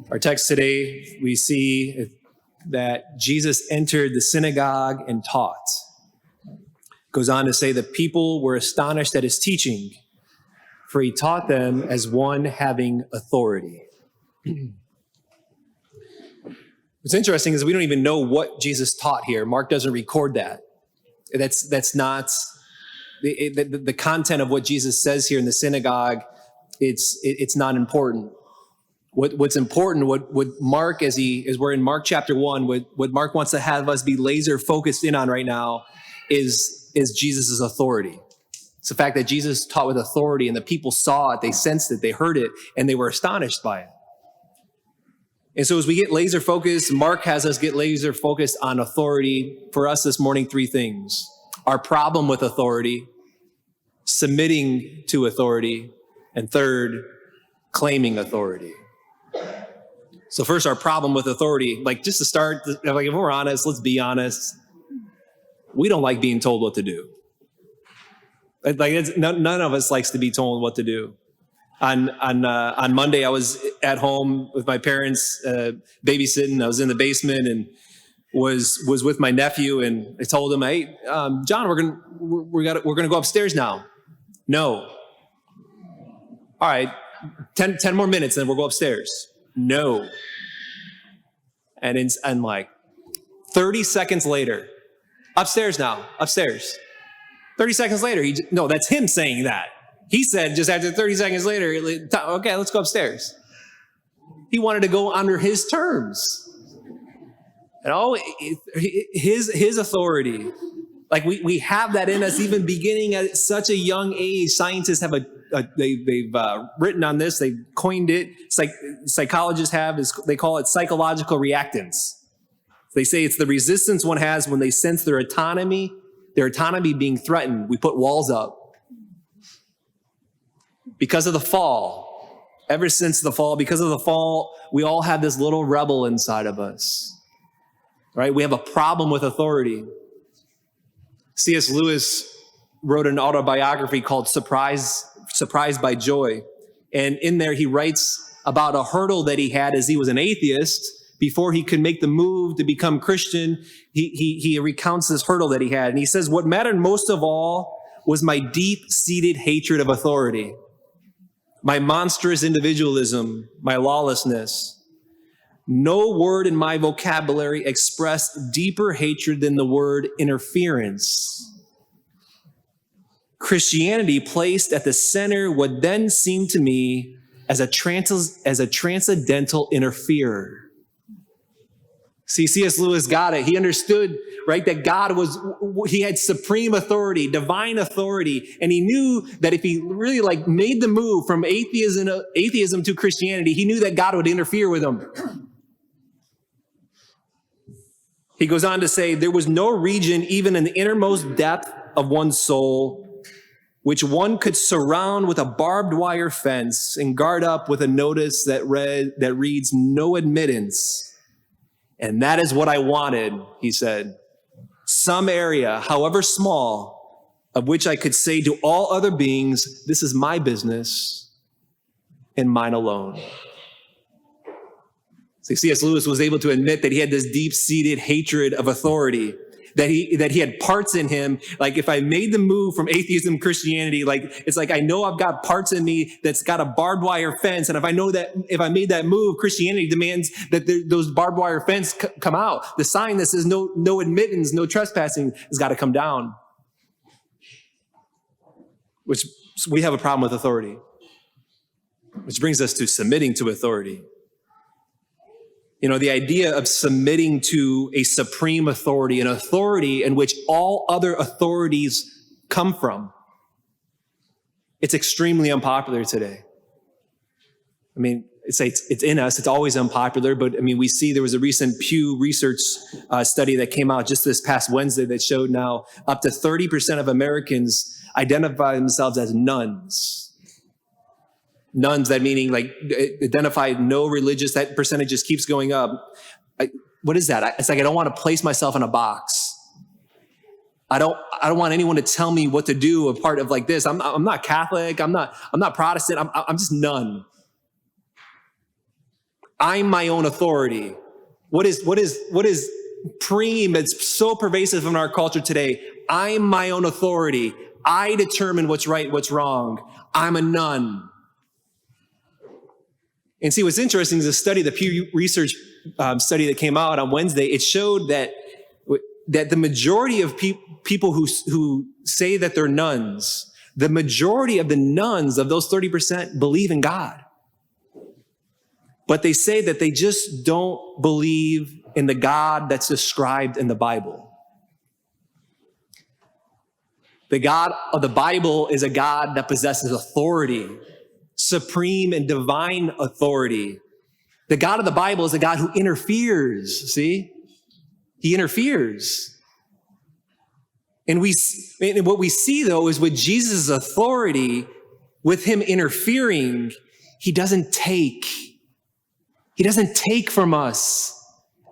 Our text today, we see that Jesus entered the synagogue and taught. Goes on to say that people were astonished at his teaching, for he taught them as one having authority. What's interesting is we don't even know what Jesus taught here. Mark doesn't record that. That's not the content of what Jesus says here in the synagogue. It's not important. What's important, what Mark, as we're in Mark chapter 1, what Mark wants to have us be laser focused in on right now is Jesus' authority. It's the fact that Jesus taught with authority, and the people saw it, they sensed it, they heard it, and they were astonished by it. And so as we get laser focused, Mark has us get laser focused on authority. For us this morning, three things: our problem with authority, submitting to authority, and third, claiming authority. So first, our problem with authority. Like, just to start, like, if we're honest, let's be honest. We don't like being told what to do. Like, none of us likes to be told what to do. On Monday, I was at home with my parents, babysitting. I was in the basement and was with my nephew, and I told him, "Hey, John, we're gonna go upstairs now." No. All right, 10 more minutes, then we'll go upstairs. No. And like 30 seconds later, upstairs now, upstairs. 30 seconds later, no, that's him saying that. He said just after 30 seconds later, okay, let's go upstairs. He wanted to go under his terms. And his authority, like we have that in us even beginning at such a young age. Scientists have they've written on this, they've coined it, psychologists have, they call it psychological reactance. They say it's the resistance one has when they sense their autonomy being threatened. We put walls up. Because of the fall, ever since the fall, because of the fall, we all have this little rebel inside of us, right? We have a problem with authority. C.S. Lewis wrote an autobiography called Surprised by Joy. And in there, he writes about a hurdle that he had as he was an atheist. Before he could make the move to become Christian, he recounts this hurdle that he had. And he says, what mattered most of all was my deep-seated hatred of authority, my monstrous individualism, my lawlessness. No word in my vocabulary expressed deeper hatred than the word interference. Christianity placed at the center what then seemed to me as a transcendental interferer. See, C.S. Lewis got it. He understood, right, that God he had supreme authority, divine authority. And he knew that if he really made the move from atheism to Christianity, he knew that God would interfere with him. He goes on to say, there was no region, even in the innermost depth of one's soul, which one could surround with a barbed wire fence and guard up with a notice that reads, no admittance. And that is what I wanted, he said. Some area, however small, of which I could say to all other beings, this is my business and mine alone. See, C.S. Lewis was able to admit that he had this deep-seated hatred of authority, that he had parts in him. Like, if I made the move from atheism to Christianity, it's like I know I've got parts in me that's got a barbed wire fence. And if I know that if I made that move, Christianity demands that those barbed wire fence come out. The sign that says no admittance, no trespassing has got to come down. Which we have a problem with authority. Which brings us to submitting to authority. You know, the idea of submitting to a supreme authority, an authority in which all other authorities come from. It's extremely unpopular today. I mean, it's in us. It's always unpopular, but I mean, we see there was a recent Pew Research study that came out just this past Wednesday that showed now up to 30% of Americans identify themselves as nuns. Nuns, that meaning identify no religious, that percentage just keeps going up. What is that? It's like I don't want to place myself in a box. I don't want anyone to tell me what to do. A part of this. I'm not Catholic. I'm not Protestant. I'm just none. I'm my own authority. What is preem, it's so pervasive in our culture today. I'm my own authority. I determine what's right, what's wrong. I'm a nun. And see, what's interesting is a study, the Pew Research study that came out on Wednesday, it showed that the majority of people who say that they're nuns, the majority of the nuns of those 30% believe in God. But they say that they just don't believe in the God that's described in the Bible. The God of the Bible is a God that possesses authority, supreme and divine authority. The God of the Bible is a God who interferes, see? He interferes. And what we see, though, is with Jesus' authority, with him interfering, he doesn't take. He doesn't take from us,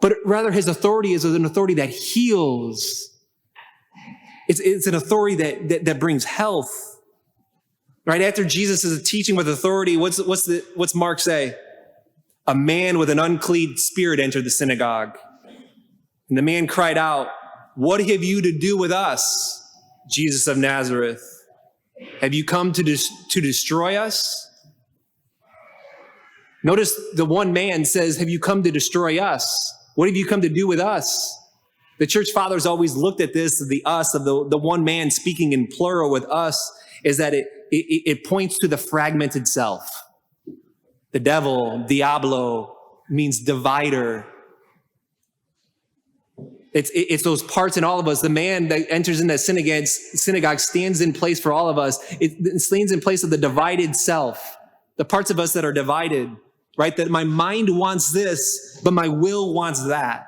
but rather his authority is an authority that heals. It's an authority that brings health. Right after Jesus is teaching with authority, what's Mark say? A man with an unclean spirit entered the synagogue. And the man cried out, "What have you to do with us, Jesus of Nazareth? Have you come to destroy us?" Notice the one man says, "Have you come to destroy us? What have you come to do with us?" The church fathers always looked at this, the us of the one man speaking in plural with us, is that it points to the fragmented self. The devil, diablo, means divider. It's those parts in all of us. The man that enters in that synagogue stands in place for all of us. It stands in place of the divided self, the parts of us that are divided, right? That my mind wants this, but my will wants that.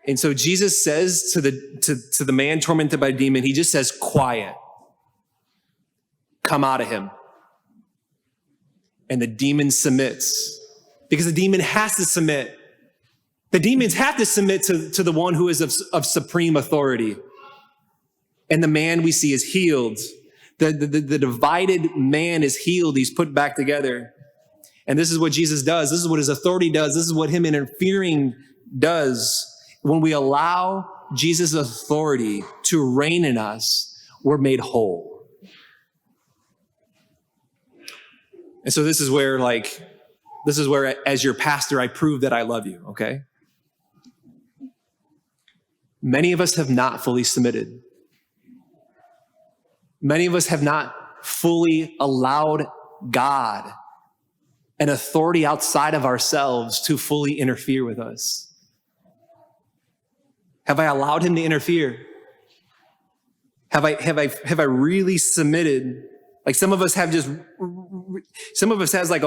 And so Jesus says to the man tormented by a demon, he just says, "Quiet. Come out of him." And the demon submits, because the demon has to submit. The demons have to submit to the one who is of supreme authority. And the man we see is healed. The divided man is healed. He's put back together. And this is what Jesus does. This is what his authority does. This is what him interfering does. When we allow Jesus' authority to reign in us, we're made whole. And so this is where, as your pastor, I prove that I love you, okay? Many of us have not fully submitted. Many of us have not fully allowed God, an authority outside of ourselves, to fully interfere with us. Have I allowed him to interfere? Have I really submitted? Like some of us has like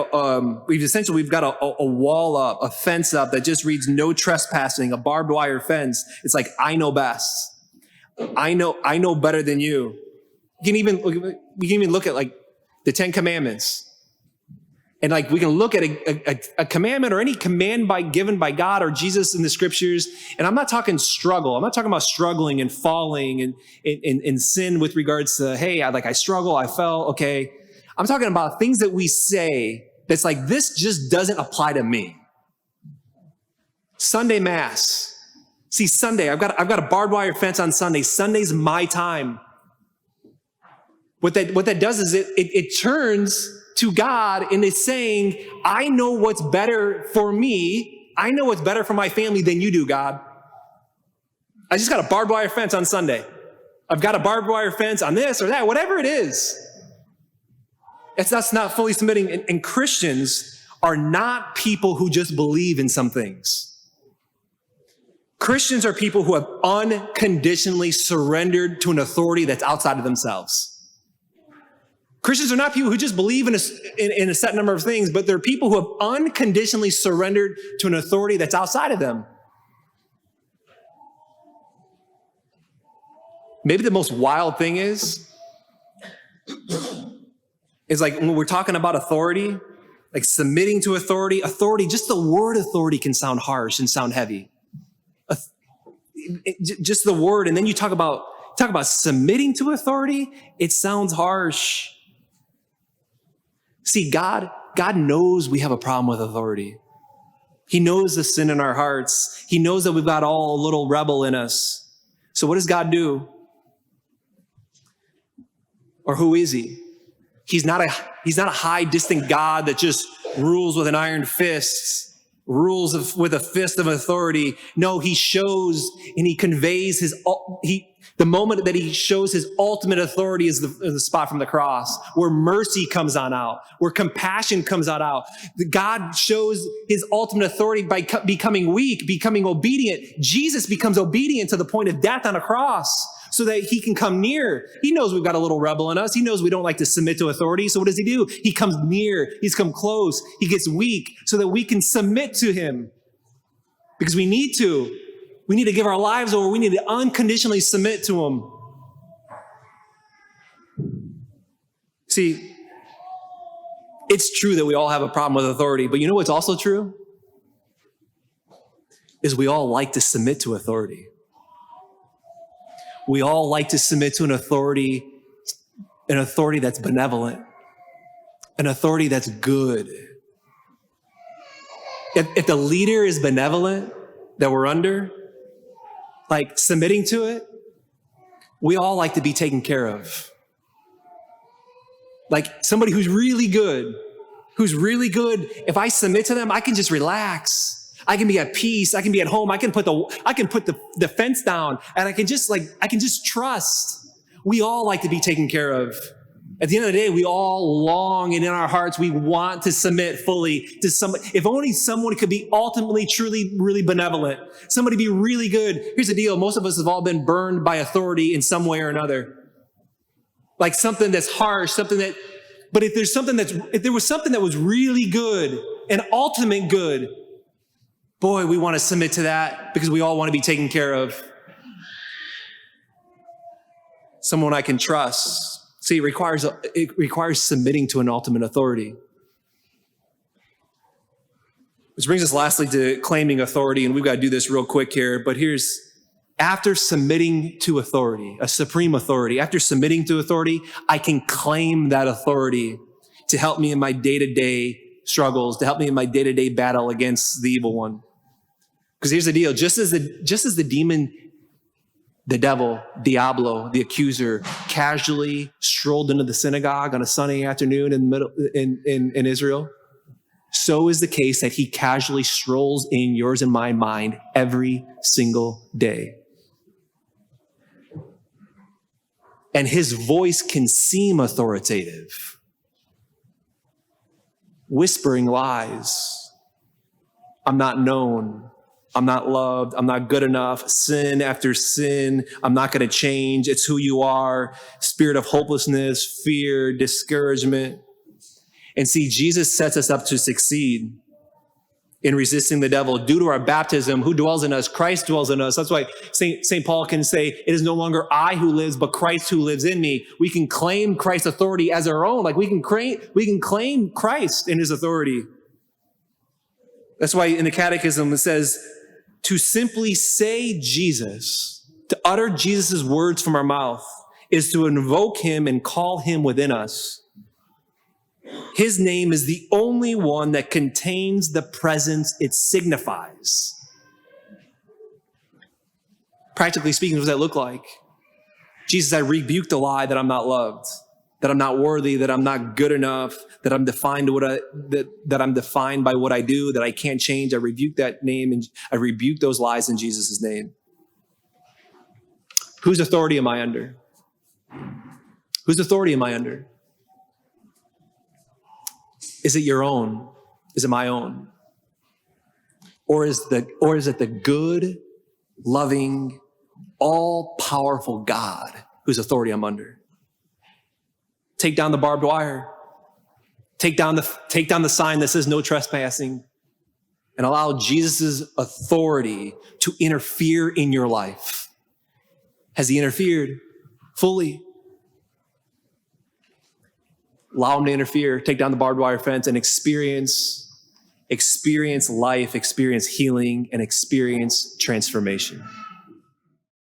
we've got a wall up, a fence up that just reads no trespassing, a barbed wire fence. It's like, I know best. I know better than you. We can even look at like the 10 Commandments. And like we can look at a commandment or any command given by God or Jesus in the scriptures. And I'm not talking struggle. I'm not talking about struggling and falling and sin with regards to, hey, I struggle, I fell, okay. I'm talking about things that we say that's like, this just doesn't apply to me. Sunday Mass. See, Sunday, I've got a barbed wire fence on Sunday. Sunday's my time. What that does is it turns to God and is saying, I know what's better for me. I know what's better for my family than you do, God. I just got a barbed wire fence on Sunday. I've got a barbed wire fence on this or that, whatever it is. That's not fully submitting. And Christians are not people who just believe in some things. Christians are people who have unconditionally surrendered to an authority that's outside of themselves. Christians are not people who just believe in a set number of things, but they're people who have unconditionally surrendered to an authority that's outside of them. Maybe the most wild thing is like when we're talking about authority, like submitting to authority, just the word authority can sound harsh and sound heavy. Just the word, and then you talk about submitting to authority, it sounds harsh. See, God God knows we have a problem with authority. He knows the sin in our hearts. He knows that we've got all a little rebel in us. So what does God do? Or who is he? He's not a high, distant God that just rules with an iron fist, rules with a fist of authority. No, he shows and he conveys the moment that he shows his ultimate authority is the spot from the cross, where mercy comes on out, where compassion comes on out. God shows his ultimate authority by becoming weak, becoming obedient. Jesus becomes obedient to the point of death on a cross so that he can come near. He knows we've got a little rebel in us. He knows we don't like to submit to authority. So what does he do? He comes near. He's come close. He gets weak so that we can submit to him because we need to. We need to give our lives over. We need to unconditionally submit to him. See, it's true that we all have a problem with authority, but you know what's also true? Is we all like to submit to authority. We all like to submit to an authority that's benevolent, an authority that's good. If the leader is benevolent that we're under, like submitting to it, we all like to be taken care of. Like somebody who's really good, if I submit to them, I can just relax. I can be at peace. I can be at home. I can put the fence down and I can just trust. We all like to be taken care of. At the end of the day, we all long and in our hearts, we want to submit fully to somebody. If only someone could be ultimately, truly, really benevolent. Somebody be really good. Here's the deal. Most of us have all been burned by authority in some way or another. Like something that's harsh, but if there was something that was really good, an ultimate good, boy, we want to submit to that because we all want to be taken care of. Someone I can trust. See, it requires submitting to an ultimate authority. Which brings us lastly to claiming authority, and we've got to do this real quick here, but after submitting to authority, a supreme authority, after submitting to authority, I can claim that authority to help me in my day-to-day struggles, to help me in my day-to-day battle against the evil one. Because here's the deal, just as the demon, the devil, Diablo, the accuser, casually strolled into the synagogue on a Sunday afternoon in Israel, so is the case that he casually strolls in yours and my mind every single day. And his voice can seem authoritative, whispering lies. I'm not known. I'm not loved. I'm not good enough. Sin after sin. I'm not going to change. It's who you are. Spirit of hopelessness, fear, discouragement. And see, Jesus sets us up to succeed in resisting the devil due to our baptism. Who dwells in us? Christ dwells in us. That's why St. Paul can say, it is no longer I who lives, but Christ who lives in me. We can claim Christ's authority as our own. Like we can claim Christ in his authority. That's why in the Catechism it says, to simply say Jesus, to utter Jesus' words from our mouth, is to invoke him and call him within us. His name is the only one that contains the presence it signifies. Practically speaking, what does that look like? Jesus, I rebuke the lie that I'm not loved, that I'm not worthy, that I'm not good enough, that I'm defined that I'm defined by what I do, that I can't change. I rebuke that name and I rebuke those lies in Jesus' name. Whose authority am I under? Whose authority am I under? Is it your own? Is it my own? Or is it the good, loving, all-powerful God whose authority I'm under? Take down the barbed wire. Take down the sign that says no trespassing, and allow Jesus' authority to interfere in your life. Has he interfered fully? Allow him to interfere, take down the barbed wire fence, and experience life, experience healing, and experience transformation.